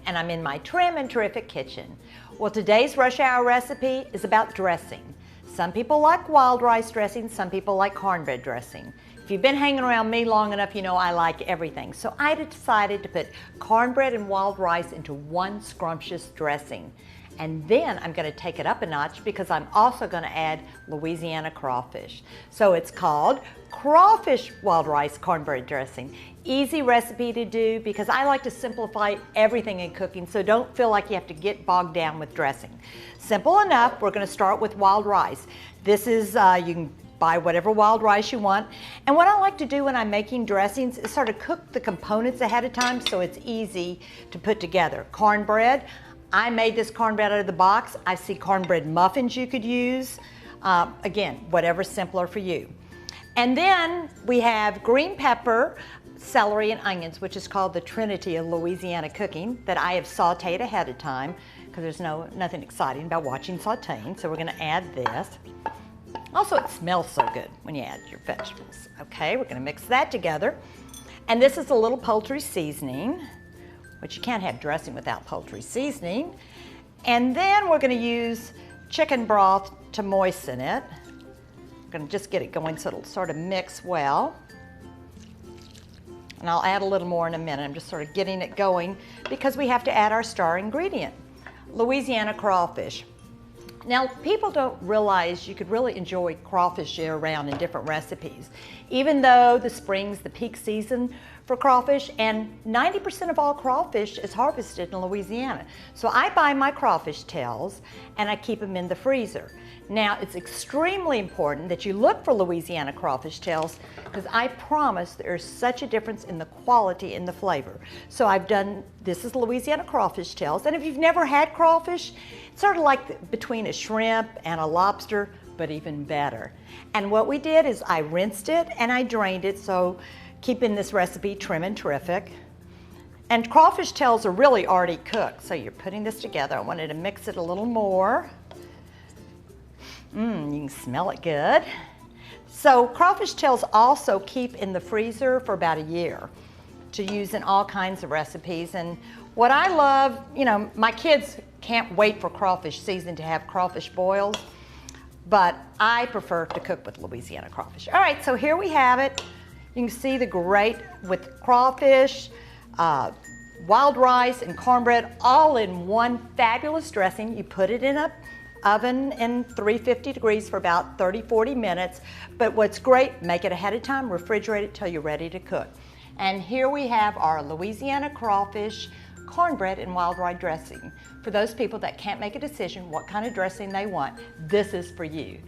And I'm in my trim and terrific kitchen. Well, today's rush hour recipe is about dressing. Some people like wild rice dressing, some people like cornbread dressing. If you've been hanging around me long enough, you know I like everything. So I decided to put cornbread and wild rice into one scrumptious dressing. And then I'm going to take it up a notch because I'm also going to add Louisiana crawfish. So it's called Crawfish Wild Rice Cornbread Dressing. Easy recipe to do because I like to simplify everything in cooking, so don't feel like you have to get bogged down with dressing. Simple enough. We're going to start with wild rice. This is, you can buy whatever wild rice you want. And what I like to do when I'm making dressings is sort of cook the components ahead of time so it's easy to put together. Cornbread. I made this cornbread out of the box. I see cornbread muffins you could use. Again, whatever's simpler for you. And then we have green pepper, celery, and onions, which is called the Trinity of Louisiana cooking, that I have sauteed ahead of time because there's nothing exciting about watching sauteing. So we're going to add this. Also, it smells so good when you add your vegetables. Okay, we're going to mix that together. And this is a little poultry seasoning, which you can't have dressing without poultry seasoning. And then we're going to use chicken broth to moisten it. I'm going to just get it going so it'll sort of mix well. And I'll add a little more in a minute. I'm just sort of getting it going because we have to add our star ingredient, Louisiana crawfish. Now, people don't realize you could really enjoy crawfish year-round in different recipes. Even though the spring's the peak season for crawfish, and 90% of all crawfish is harvested in Louisiana. So I buy my crawfish tails and I keep them in the freezer. Now, it's extremely important that you look for Louisiana crawfish tails because I promise there's such a difference in the quality and the flavor. So this is Louisiana crawfish tails, and if you've never had crawfish, it's sort of like between a shrimp and a lobster, but even better. And what we did is I rinsed it and I drained it, so keeping this recipe trim and terrific. And crawfish tails are really already cooked, so you're putting this together. I wanted to mix it a little more. You can smell it good. So crawfish tails also keep in the freezer for about a year to use in all kinds of recipes. And what I love, you know, my kids can't wait for crawfish season to have crawfish boils, but I prefer to cook with Louisiana crawfish. All right, so here we have it. You can see the grate with crawfish, wild rice, and cornbread all in one fabulous dressing. You put it in an oven in 350 degrees for about 30-40 minutes. But what's great, make it ahead of time, refrigerate it till you're ready to cook. And here we have our Louisiana crawfish, cornbread, and wild rice dressing. For those people that can't make a decision what kind of dressing they want, this is for you.